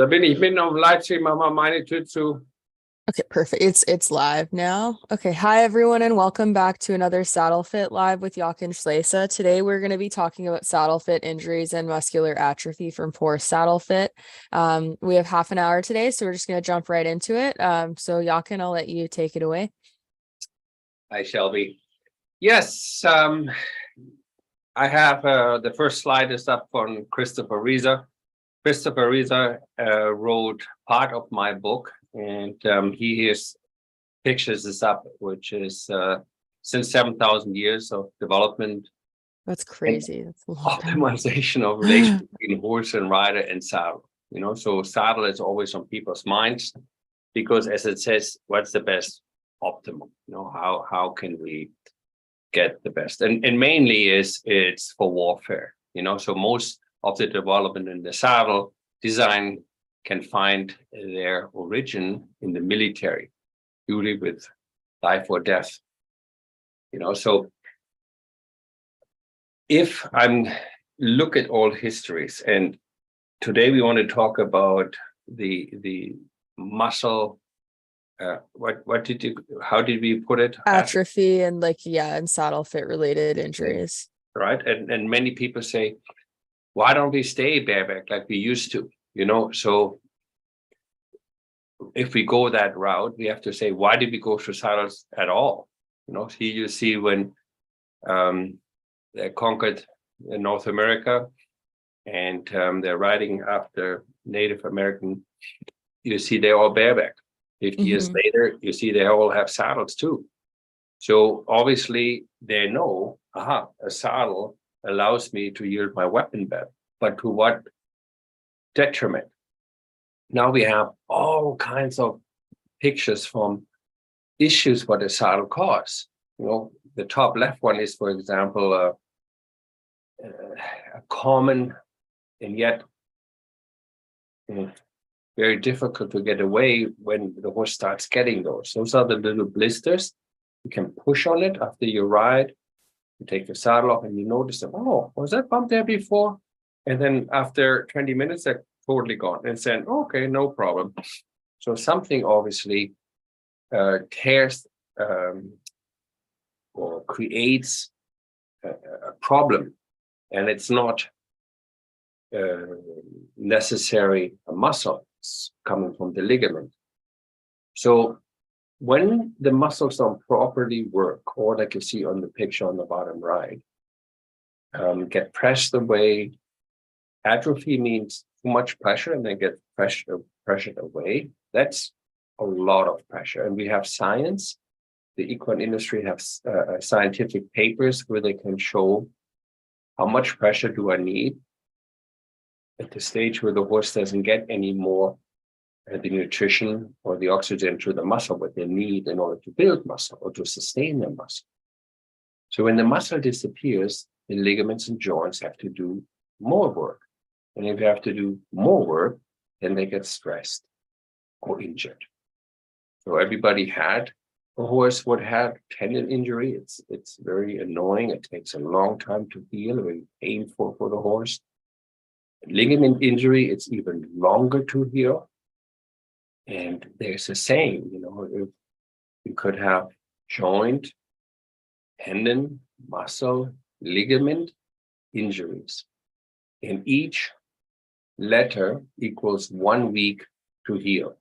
Da bin ich mitten auf dem Livestream, mach mal meine Tür zu. Okay, perfect. It's live now. Okay, hi everyone, and welcome back to another Saddle Fit Live with Jochen Schleese. Today we're going to be talking about saddle fit injuries and muscular atrophy from poor saddle fit. We have half an hour today, so we're just going to jump right into it. So Jochen, I'll let you take it away. Hi, Shelby. Yes, I have the first slide is up from Christopher Reeser. Christopher Reeser wrote part of my book, and he pictures this up, which is since 7,000 years of development. That's crazy. That's a long time. Optimization of relation between horse and rider and saddle. So saddle is always on people's minds because, as it says, what's the best optimum? How can we get the best? And mainly it's for warfare. So most of the development in the saddle design can find their origin in the military, usually with life or death. So if I'm look at all histories, and today we want to talk about the muscle. How did we put it? Atrophy and and saddle fit related injuries. Right. And many people say, why don't we stay bareback like we used to? So if we go that route, we have to say, why did we go to saddles at all? Here you see when they conquered North America and they're riding after Native American, you see they're all bareback. 50 years later, you see they all have saddles too. So obviously they know, a saddle allows me to yield my weapon better, but to what detriment? Now we have all kinds of pictures from issues what a saddle causes. The top left one is, for example, a common and yet very difficult to get away when the horse starts getting those. Those are the little blisters. You can push on it after you ride. You take the saddle off and you notice that, oh, was that bump there before? And then after 20 minutes, they're totally gone. And saying, okay, no problem. So something obviously tears or creates a problem. And it's not necessary a muscle. It's coming from the ligament. So when the muscles don't properly work, or like you see on the picture on the bottom right, get pressed away. Atrophy means too much pressure and then get pressured away. That's a lot of pressure. And we have science. The equine industry has scientific papers where they can show how much pressure do I need at the stage where the horse doesn't get any more the nutrition or the oxygen to the muscle, what they need in order to build muscle or to sustain the muscle. So when the muscle disappears, the ligaments and joints have to do more work. And if you have to do more work, then they get stressed or injured. So everybody had a horse would have tendon injury. It's very annoying. It takes a long time to heal, very painful for the horse. Ligament injury, it's even longer to heal. And there's a saying, if you could have joint, tendon, muscle, ligament injuries, and each letter equals 1 week to heal.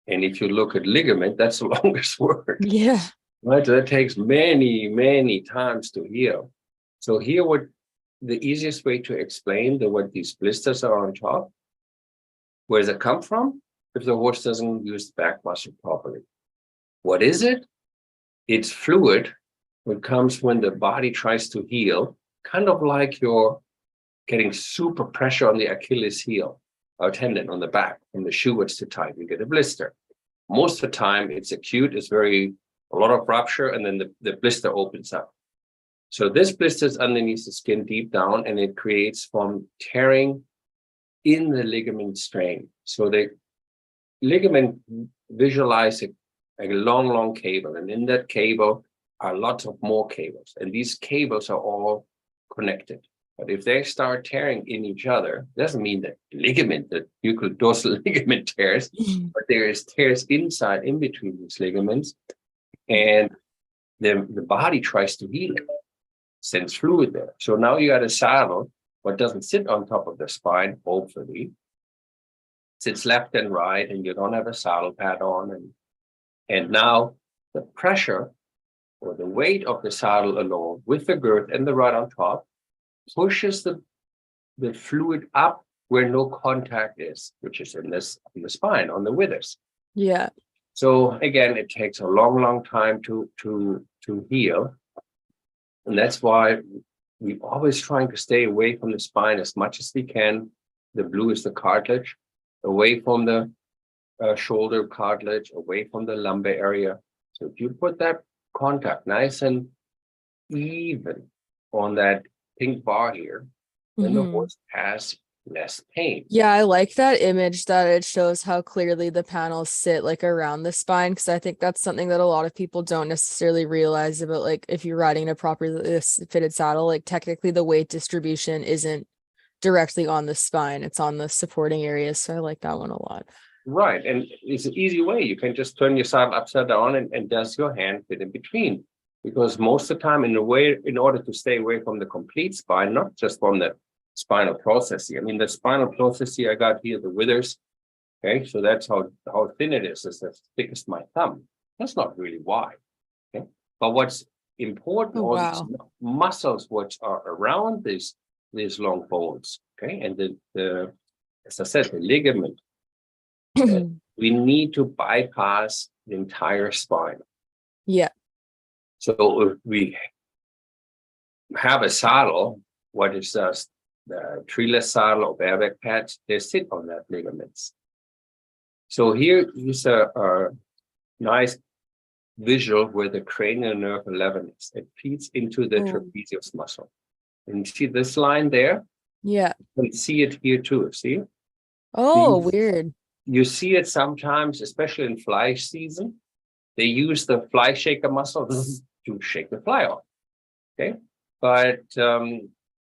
And if you look at ligament, that's the longest word. Yeah. Right? So that takes many, many times to heal. So here, the easiest way to explain what these blisters are on top, where does it come from? If the horse doesn't use the back muscle properly. What is it? It's fluid. It comes when the body tries to heal, kind of like you're getting super pressure on the Achilles heel or tendon on the back from the shoe it's too tight, you get a blister. Most of the time it's acute, it's a lot of rupture, and then the blister opens up. So this blister is underneath the skin deep down, and it creates from tearing in the ligament strain. So the ligament visualize a long, long cable, and in that cable are lots of more cables, and these cables are all connected. But if they start tearing in each other, doesn't mean that ligament, that dorsal ligament tears, but there is tears inside, in between these ligaments, and the body tries to heal it, sends fluid there. So now you got a saddle, what doesn't sit on top of the spine, hopefully, sits left and right, and you don't have a saddle pad on, and now the pressure or the weight of the saddle alone with the girth and the rod on top pushes the fluid up where no contact is, which is in the spine, on the withers. Yeah. So again, it takes a long time to heal. And that's why we're always trying to stay away from the spine as much as we can. The blue is the cartilage, away from the shoulder cartilage, away from the lumbar area. So if you put that contact nice and even on that pink bar here, then the horse has less pain. Yeah, I like that image that it shows how clearly the panels sit like around the spine, because I think that's something that a lot of people don't necessarily realize about, like, if you're riding a properly fitted saddle, like technically the weight distribution isn't directly on the spine, it's on the supporting areas. So I like that one a lot. Right, and it's an easy way. You can just turn your saddle upside down and does your hand fit in between? Because most of the time, in order to stay away from the complete spine, not just from the spinal process here. I mean, the spinal process here, I got here the withers. Okay, so that's how thin it is. It's as thick as my thumb. That's not really wide. Okay, but what's important, all these muscles which are around these long bones. Okay, and the as I said, the ligament. We need to bypass the entire spine. Yeah. So if we have a saddle, what is the treeless saddle or bareback pads, they sit on that ligaments. So here is a nice visual where the cranial nerve 11 is. It feeds into the trapezius muscle. And you see this line there? Yeah. You can see it here too, see? Oh, weird. You see it sometimes, especially in fly season. They use the fly shaker muscle to shake the fly off. Okay, but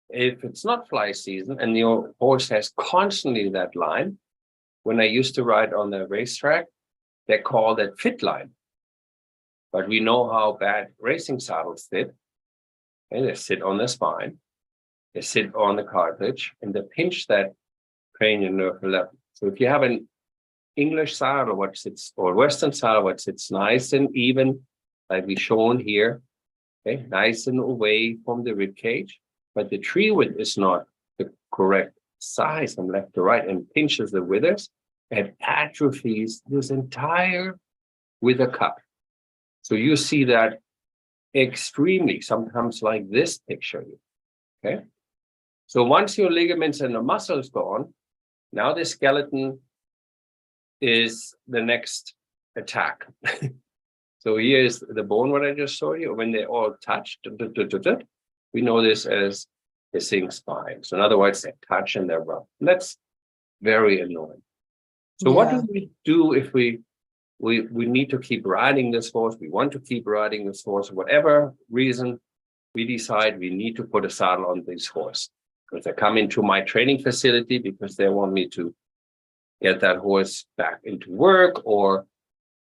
if it's not fly season and your horse has constantly that line, when I used to ride on the racetrack, they call that fit line. But we know how bad racing saddles fit. And they sit on the spine, they sit on the cartilage, and they pinch that cranial nerve 11. So if you have an English saddle, or Western saddle, what sits nice and even, like we shown here, okay, nice and away from the rib cage, but the tree width is not the correct size from left to right and pinches the withers and atrophies this entire wither cup. So you see that extremely, sometimes like this picture, okay? So once your ligaments and the muscle is gone, now the skeleton is the next attack. So here is the bone, what I just showed you. When they all touch, we know this as the sing spine. So in other words, they touch and they rub. And that's very annoying. So what do we do if we need to keep riding this horse? We want to keep riding this horse, whatever reason we decide we need to put a saddle on this horse. Because they come into my training facility because they want me to get that horse back into work, or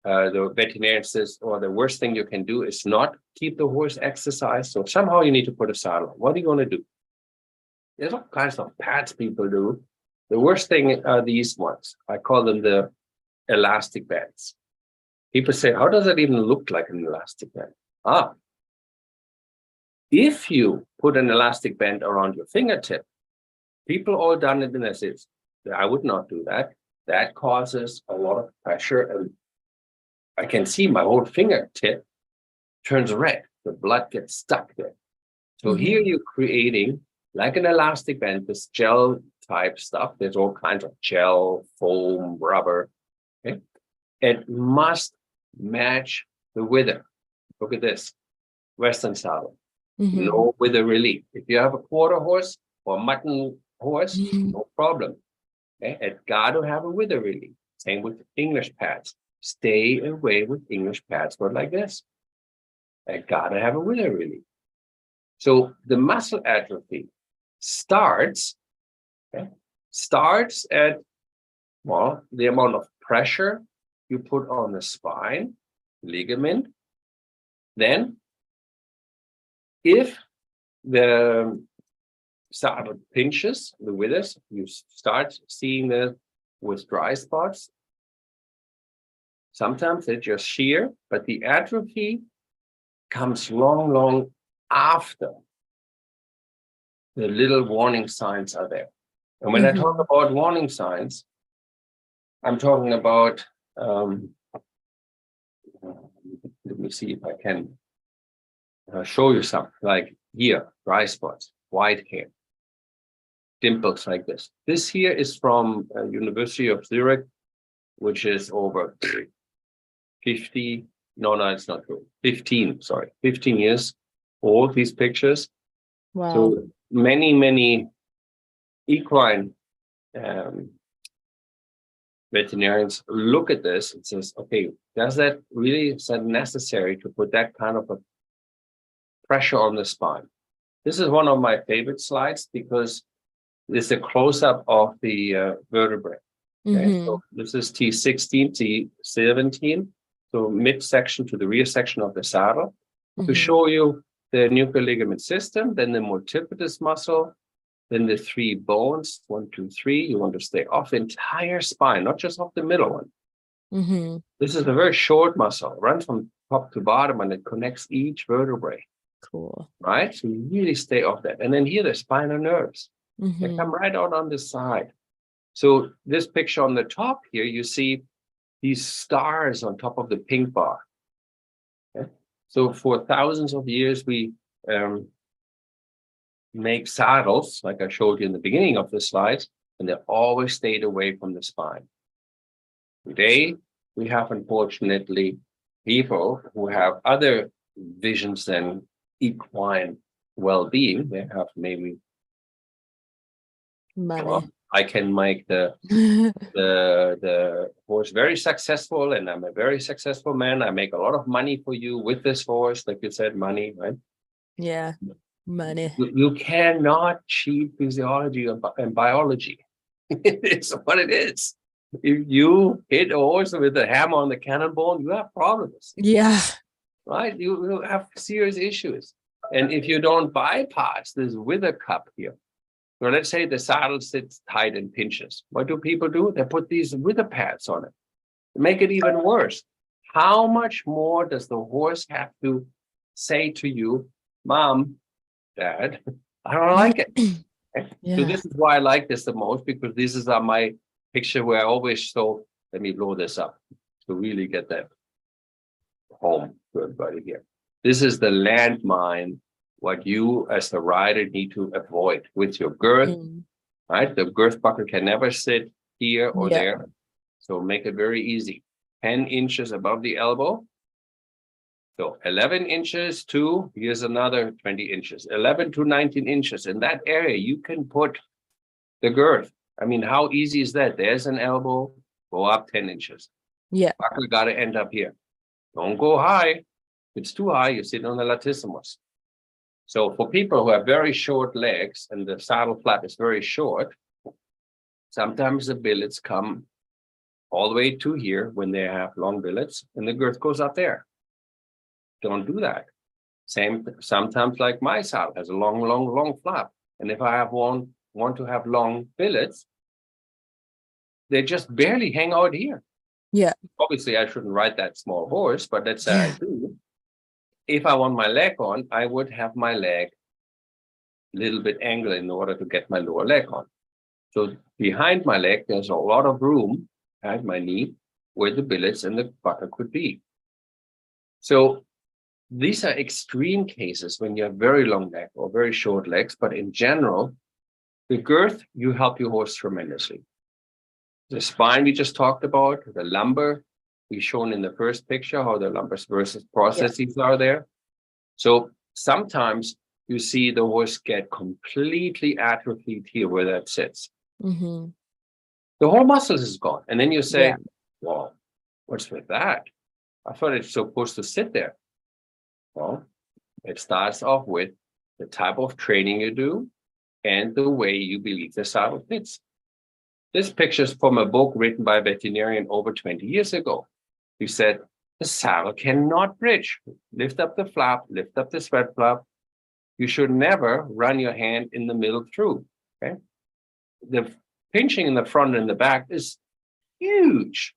the veterinarian says, or the worst thing you can do is not keep the horse exercise. So somehow you need to put a saddle on. What are you going to do? There's all kinds of pads people do. The worst thing are these ones. I call them the elastic bands. People say, how does it even look like an elastic band? If you put an elastic band around your fingertip, people all done it, and they say, I would not do that. That causes a lot of pressure, and I can see my whole fingertip turns red. The blood gets stuck there. So here you're creating like an elastic band, this gel type stuff. There's all kinds of gel, foam, rubber. Okay? It must match the wither. Look at this, Western saddle. No wither relief. If you have a quarter horse or mutton horse, no problem. Okay? It got to have a wither relief. Same with English pads. Stay away with English pads, but like this. It got to have a wither relief. So the muscle atrophy starts, okay, starts at, well, the amount of pressure you put on the spine, ligament. Then, if the saddle pinches, the withers, you start seeing that with dry spots. Sometimes they just shear, but the atrophy comes long after the little warning signs are there. And when I talk about warning signs, I'm talking about, let me see if I can show you some, like here, dry spots, white hair, dimples like this. This here is from University of Zurich, which is over 50, no, it's not true, 15 years old, these pictures. Wow. So many equine veterinarians look at this and says, okay, is that necessary to put that kind of a pressure on the spine? This is one of my favorite slides because it's a close-up of the vertebrae. Okay, so this is T16, T17, so midsection to the rear section of the saddle, to show you the nuclear ligament system, then the multifidus muscle, then the 3 bones, 1, 2, 3. You want to stay off the entire spine, not just off the middle one. This is a very short muscle, runs from top to bottom, and it connects each vertebrae. Cool. Right? So you really stay off that. And then here, the spinal nerves. They come right out on the side. So this picture on the top here, you see these stars on top of the pink bar. Okay? So for thousands of years, we make saddles, like I showed you in the beginning of the slides, and they always stayed away from the spine. Today, we have, unfortunately, people who have other visions than equine well-being. They have maybe money. Well, I can make the horse very successful, and I'm a very successful man. I make a lot of money for you with this horse, like you said, money, right? Yeah, money. You cannot cheat physiology and biology. It's what it is. If you hit a horse with a hammer on the cannonball, you have problems. Yeah. Right? You have serious issues. And if you don't bypass this wither cup here, so let's say the saddle sits tight and pinches. What do people do? They put these wither pads on it. Make it even worse. How much more does the horse have to say to you, Mom, Dad, I don't like it. Yeah. So this is why I like this the most, because this is my picture where I always show, let me blow this up to really get that home to everybody here. This is the landmine, what you as the rider need to avoid with your girth, right? The girth buckle can never sit here or there. So make it very easy. 10 inches above the elbow. So 11 inches to, here's another 20 inches, 11 to 19 inches. In that area, you can put the girth. I mean, how easy is that? There's an elbow, go up 10 inches. Yeah. Buckle got to end up here. Don't go high. If it's too high, you sit on the latissimus. So for people who have very short legs and the saddle flap is very short, sometimes the billets come all the way to here when they have long billets and the girth goes up there. Don't do that. Same, sometimes like my saddle has a long flap. And if I have want to have long billets, they just barely hang out here. Yeah. Obviously, I shouldn't ride that small horse, but let's say I do. If I want my leg on, I would have my leg a little bit angled in order to get my lower leg on. So behind my leg, there's a lot of room at my knee where the billets and the buckle could be. So these are extreme cases when you have very long leg or very short legs, but in general, the girth, you help your horse tremendously. The spine we just talked about, the lumbar, we shown in the first picture how the lumbar versus processes are there. So sometimes you see the horse get completely atrophied here where that sits. The whole muscles is gone. And then you say, well, what's with that? I thought it's supposed to sit there. Well, it starts off with the type of training you do, and the way you believe the saddle fits. This picture is from a book written by a veterinarian over 20 years ago. He said, the saddle cannot bridge. Lift up the flap, lift up the sweat flap. You should never run your hand in the middle through. Okay. The pinching in the front and the back is huge.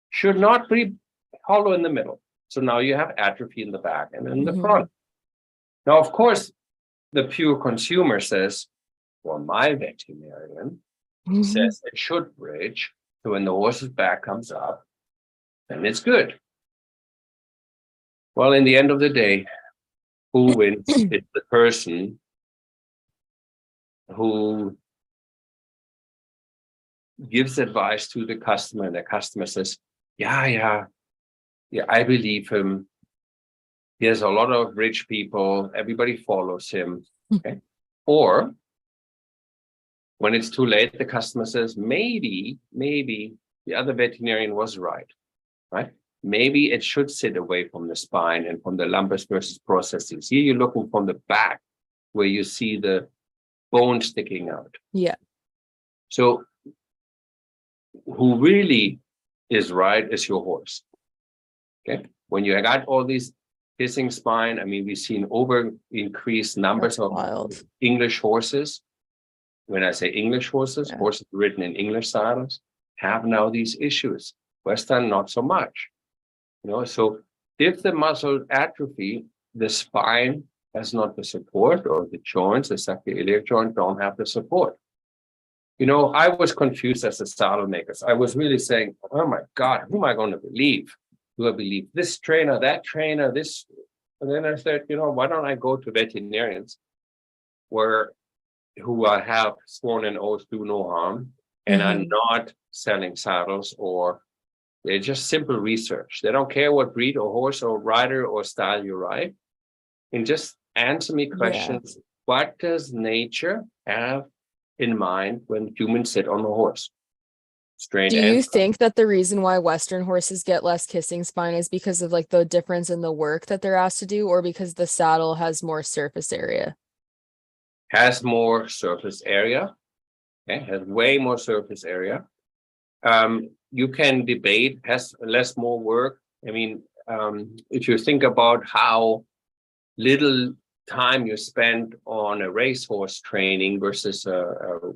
Should not be hollow in the middle. So now you have atrophy in the back and in the front. Now, of course, the pure consumer says, well, my veterinarian says it should bridge. So when the horse's back comes up, then it's good. Well, in the end of the day, who wins is the person who gives advice to the customer, and the customer says, yeah, I believe him. He has a lot of rich people. Everybody follows him. Okay. Or when it's too late, the customer says, maybe the other veterinarian was right? Maybe it should sit away from the spine and from the lumbus versus processes. Here you're looking from the back where you see the bone sticking out. Yeah. So who really is right is your horse. Okay. When you got all these kissing spine, I mean, we've seen increased numbers of English horses. When I say English horses, horses ridden in English saddles have now these issues. Western, not so much. So if the muscle atrophy, the spine has not the support, or the joints, the sacroiliac joint, don't have the support. I was confused as a saddle maker. I was really saying, oh my God, who am I going to believe? Do I believe this trainer, that trainer, this? And then I said, why don't I go to veterinarians who have sworn an oath, do no harm, and are not selling saddles, or they're just simple research. They don't care what breed or horse or rider or style you ride. And just answer me questions. Yeah. What does nature have in mind when humans sit on a horse? Strange answer. Do you think that the reason why Western horses get less kissing spine is because of the difference in the work that they're asked to do, or because the saddle has more surface area? Has more surface area. Okay, has way more surface area. You can debate, has less more work. I mean, if you think about how little time you spend on a racehorse training versus a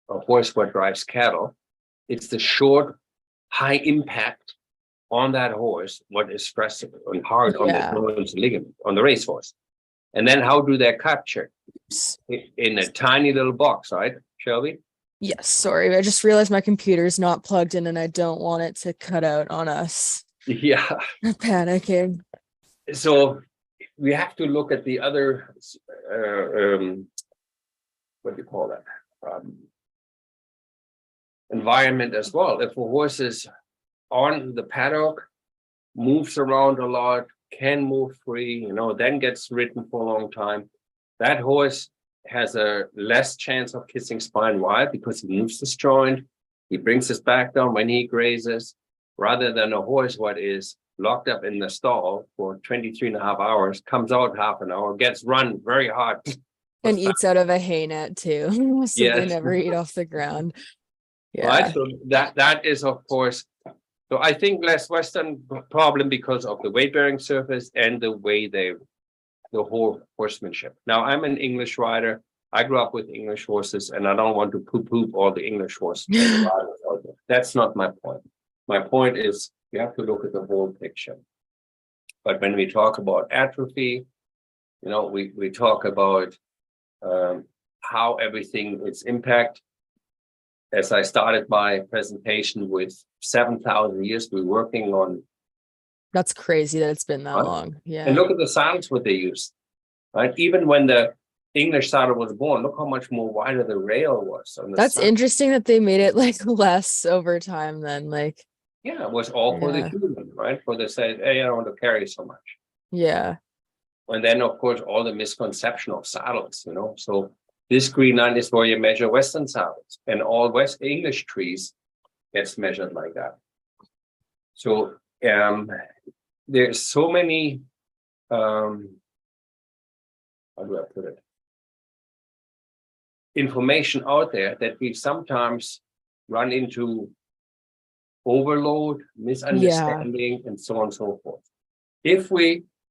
horse that drives cattle, it's the short, high impact on that horse, what is stressing and hard on the joints and ligament on the racehorse. And then how do they capture? In a tiny little box, right, Shelby? Yes, sorry. I just realized my computer's not plugged in and I don't want it to cut out on us. Yeah. I'm panicking. So we have to look at the other, what do you call that? Environment as well. If a horse is on the paddock, moves around a lot, can move free, then gets ridden for a long time, that horse has a less chance of kissing spine. Why? Because he moves this joint, he brings his back down when he grazes, rather than a horse what is locked up in the stall for 23.5 hours, comes out half an hour, gets run very hard. And eats out of a hay net too. So they never eat off the ground. Yeah. Right. So that is, of course, so I think less Western problem because of the weight-bearing surface and the way the whole horsemanship. Now, I'm an English rider. I grew up with English horses, and I don't want to poo-poo all the English horses. That's not my point. My point is you have to look at the whole picture. But when we talk about atrophy, we talk about how everything is impact. As I started my presentation with 7,000 years, we're working on. That's crazy that it's been that long. Yeah. And look at the saddles, what they use, right? Even when the English saddle was born, look how much more wider the rail was. That's interesting that they made it less over time than Yeah, it was all for the human, right? For the say, hey, I don't want to carry so much. Yeah. And then, of course, all the misconception of saddles, So this green line is where you measure Western saddles, and all West English trees gets measured like that. So there's so many, how do I put it? information out there that we sometimes run into overload, misunderstanding, and so on and so forth.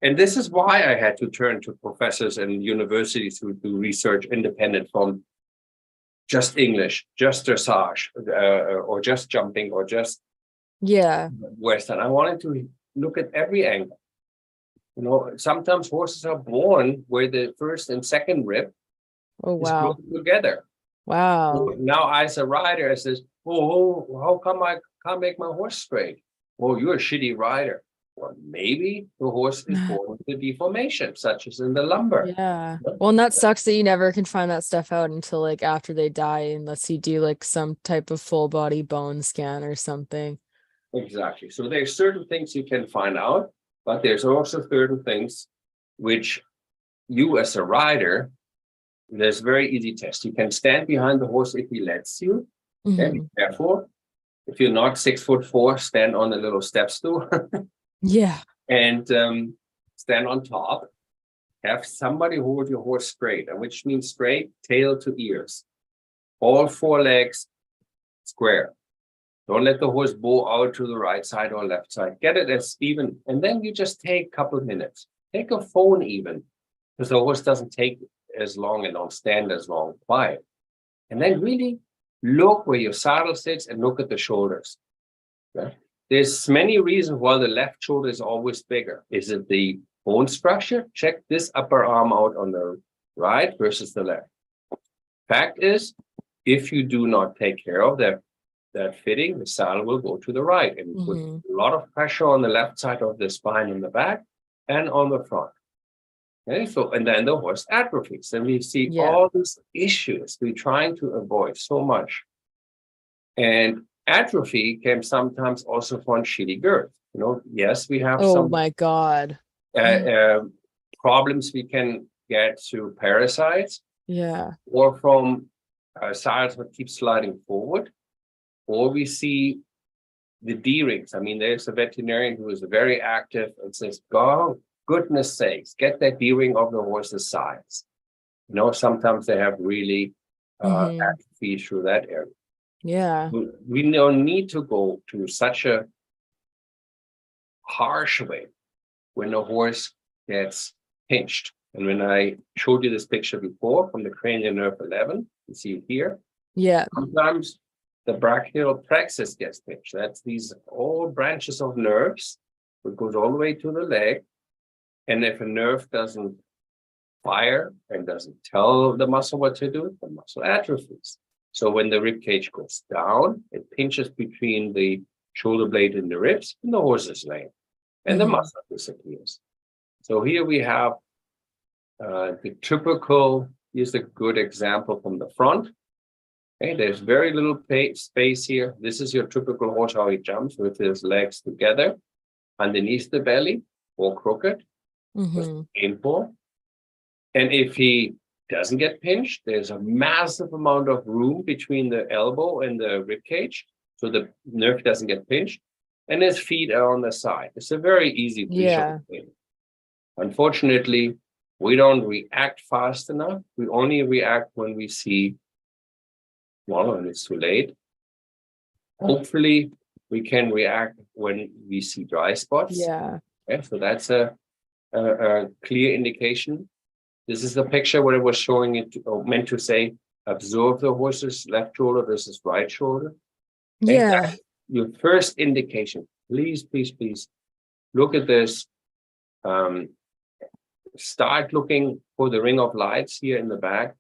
And this is why I had to turn to professors and universities who do research independent from just English, just dressage, or just jumping, or just Western. I wanted to look at every angle. Sometimes horses are born where the first and second rib is close together. Wow. So now, as a rider, I says, how come I can't make my horse straight? Oh, you're a shitty rider. Well, maybe the horse is born with a deformation, such as in the lumbar. Yeah. Well, and that sucks that you never can find that stuff out until like after they die, unless you do like some type of full body bone scan or something. Exactly. So there's certain things you can find out, but there's also certain things which you as a rider, there's a very easy test. You can stand behind the horse if he lets you. Okay, be careful. If you're not 6'4", stand on a little step stool. Yeah. And stand on top. Have somebody hold your horse straight, and which means straight, tail to ears. All four legs square. Don't let the horse bow out to the right side or left side. Get it as even. And then you just take a couple of minutes. Take a phone even, because the horse doesn't take as long and don't stand as long, quiet. And then really look where your saddle sits and look at the shoulders. Okay? There's many reasons why the left shoulder is always bigger. Is it the bone structure? Check this upper arm out on the right versus the left. Fact is, if you do not take care of that fitting, the saddle will go to the right and put a lot of pressure on the left side of the spine in the back and on the front. Okay, so and then the horse atrophies, and we see all these issues we're trying to avoid so much. And atrophy can sometimes also from shitty girth. Yes, we have some my God. Problems we can get through parasites. Yeah. Or from saddles that keep sliding forward. Or we see the D-rings. I mean, there's a veterinarian who is very active and says, God, goodness sakes, get that D-ring of the horse's sides. Sometimes they have really atrophy through that area. Yeah. We don't need to go to such a harsh way when the horse gets pinched. And when I showed you this picture before from the cranial nerve 11, you see it here. Yeah. Sometimes the brachial plexus gets pinched. That's these all branches of nerves. It goes all the way to the leg. And if a nerve doesn't fire and doesn't tell the muscle what to do, the muscle atrophies. So when the rib cage goes down, it pinches between the shoulder blade and the ribs, and the horse is lame, and the muscle disappears. So here we have the typical. Here's a good example from the front. Okay, there's very little space here. This is your typical horse, how he jumps with his legs together underneath the belly or crooked. Painful. And if he doesn't get pinched, there's a massive amount of room between the elbow and the rib cage, so the nerve doesn't get pinched, and his feet are on the side. It's a very easy visual thing. Unfortunately, we don't react fast enough. We only react when we see, when it's too late. Hopefully, we can react when we see dry spots. Okay, so that's a clear indication. This is the picture where it was showing it, meant to say, observe the horse's left shoulder versus right shoulder. Yeah. Your first indication, please, please, please look at this. Start looking for the ring of lights here in the back.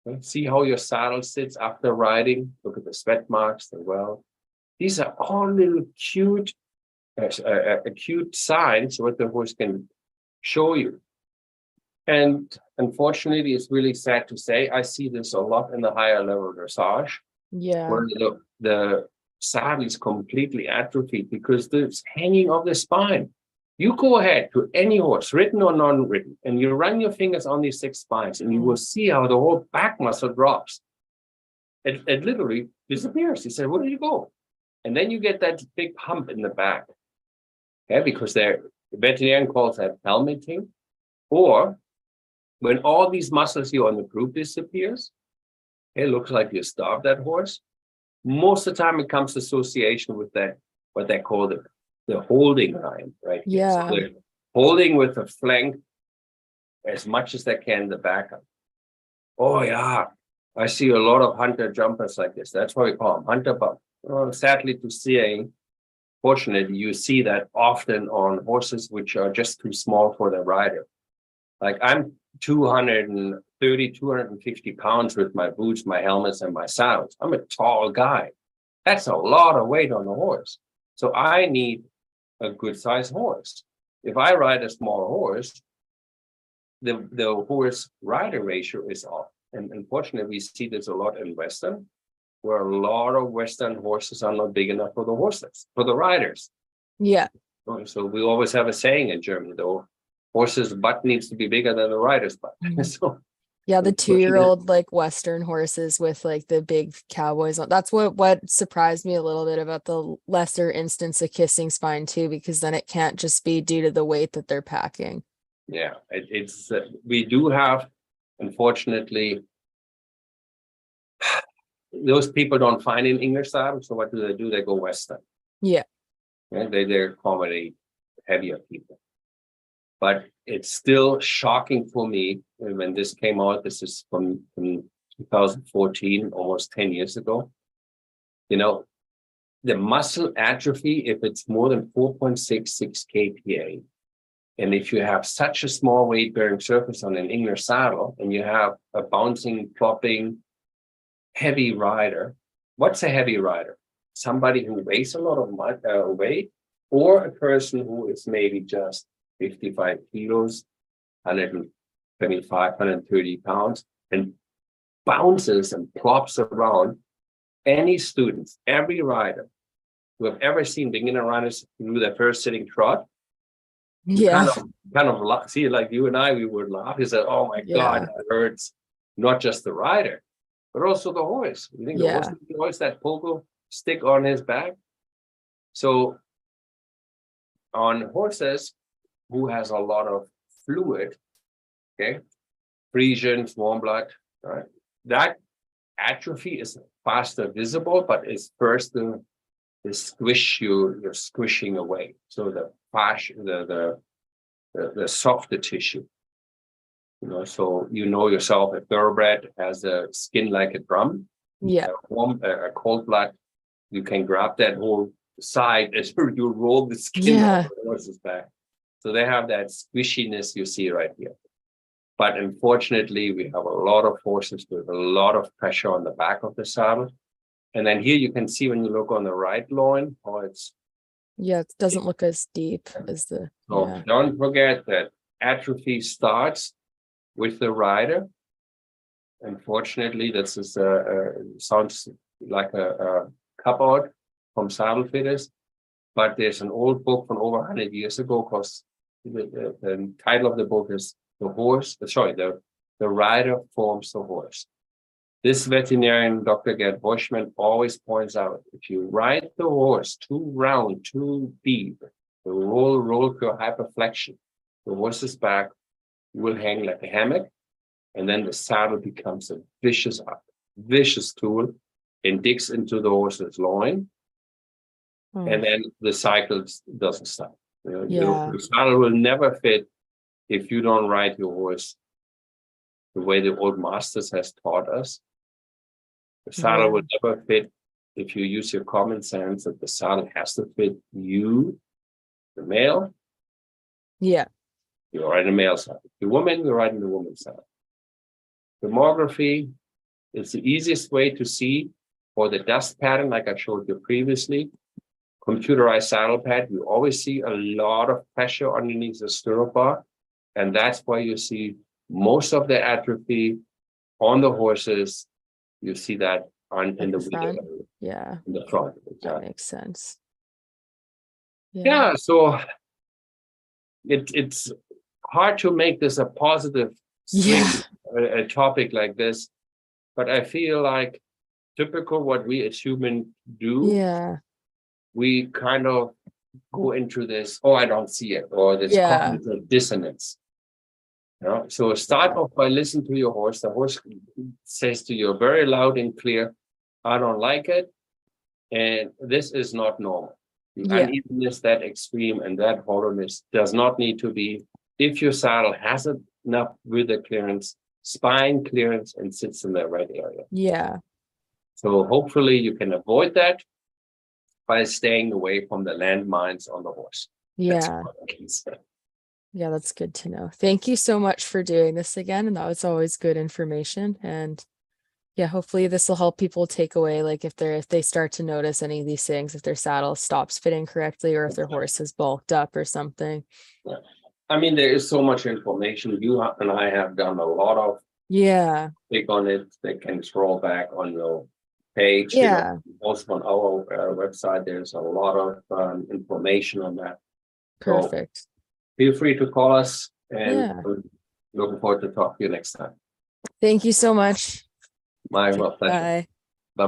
Okay? See how your saddle sits after riding. Look at the sweat marks as well. These are all little cute signs what the horse can show you. And unfortunately, it's really sad to say, I see this a lot in the higher level dressage, where the saddle is completely atrophied because it's hanging off the spine. You go ahead to any horse, written or non-written, and you run your fingers on these 6 spines, and you will see how the whole back muscle drops. It literally disappears. You say, where did you go? And then you get that big hump in the back. Okay, because the veterinarian calls that helmeting. Or when all these muscles here on the group disappears, It looks like you starved that horse. Most of the time it comes association with that, what they call the holding line, right? Here. So Yeah. they're holding with the flank as much as they can the back up. Oh yeah, I see a lot of hunter jumpers like this. That's why we call them hunter buck. Well, sadly to say, fortunately, you see that often on horses which are just too small for the rider. Like I'm 230, 250 pounds with my boots, my helmets, and my saddles. I'm a tall guy. That's a lot of weight on a horse. So I need a good sized horse. If I ride a small horse, the horse rider ratio is off. And unfortunately, we see this a lot in Western, where a lot of Western horses are not big enough for the horses, for the riders. Yeah. So we always have a saying in Germany, though, horse's butt needs to be bigger than the rider's butt. So Yeah, the unfortunately, 2-year-old like Western horses with like the big cowboys on. That's what surprised me a little bit about the lesser instance of kissing spine too, because then it can't just be due to the weight that they're packing. yeah, it's we do have, unfortunately, those people don't find in English saddle. So what do? They go Western. Yeah. And they accommodate heavier people. But it's still shocking for me when this came out. This is from 2014, almost 10 years ago. You know, the muscle atrophy, if it's more than 4.66 kPa, and if you have such a small weight bearing surface on an English saddle, and you have a bouncing, plopping, heavy rider, what's a heavy rider? Somebody who weighs a lot of weight, or a person who is maybe just 55 kilos, 125, 130 pounds, and bounces and plops around. Any students, every rider who have ever seen beginner riders do their first sitting trot, you Yeah. kind of laugh, see, like you and I, we would laugh. He said, "Oh my God, Yeah. that hurts." Not just the rider, but also the horse. You think Yeah. the horse that pogo stick on his back. So on horses who has a lot of fluid, okay, Frisians, warm blood, right? That atrophy is faster visible, but it's first the squish you're squishing away. So the fascia, the softer tissue. You know, so you know yourself, a thoroughbred has a skin like a drum. Yeah. A cold blood, you can grab that whole side as you roll the skin Yeah. off the horse's back. So they have that squishiness you see right here. But unfortunately, we have a lot of horses with a lot of pressure on the back of the saddle. And then here you can see when you look on the right loin, how it's. Yeah, it doesn't look as deep as the So yeah. don't forget that atrophy starts with the rider. Unfortunately, this is sounds like a cop out from saddle fitters, but there's an old book from over 100 years ago because the title of the book is the rider forms the horse. This veterinarian, Dr. Gerd Boschman, always points out, if you ride the horse too round, too deep, the roll to hyperflexion, the horse's back will hang like a hammock, and then the saddle becomes a vicious tool and digs into the horse's loin, and then the cycle doesn't stop. Yeah. The saddle will never fit if you don't ride your horse the way the old masters has taught us. The saddle will never fit if you use your common sense that the saddle has to fit you, the male. Yeah. You're riding the male saddle. The woman, you're riding the woman's saddle. Thermography is the easiest way to see for the dust pattern, like I showed you previously. Computerized saddle pad, you always see a lot of pressure underneath the stirrup bar. And that's why you see most of the atrophy on the horses. You see that in the front. area, Yeah. in the front. Exactly. That makes sense. Yeah, so it's hard to make this a positive swing, a topic like this, but I feel like typical what we as humans do. Yeah. We kind of go into this, oh, I don't see it, or this cognitive dissonance. So start off by listening to your horse. The horse says to you very loud and clear, I don't like it, and this is not normal. Yeah. Unevenness that extreme and that hollowness does not need to be. If your saddle has enough with the clearance, spine clearance, and sits in the right area. Yeah. So hopefully you can avoid that by staying away from the landmines on the horse. That's Yeah. what I can say. Yeah, that's good to know. Thank you so much for doing this again. And that was always good information. And yeah, hopefully this will help people take away, like if they start to notice any of these things, if their saddle stops fitting correctly, or if their horse is bulked up or something. Yeah. I mean, there is so much information. You and I have done a lot of click on it. They can scroll back on your page. Yeah. Also on our website, there's a lot of information on that. Perfect. So feel free to call us, and Yeah. looking forward to talk to you next time. Thank you so much. My pleasure. Bye. Bye-bye.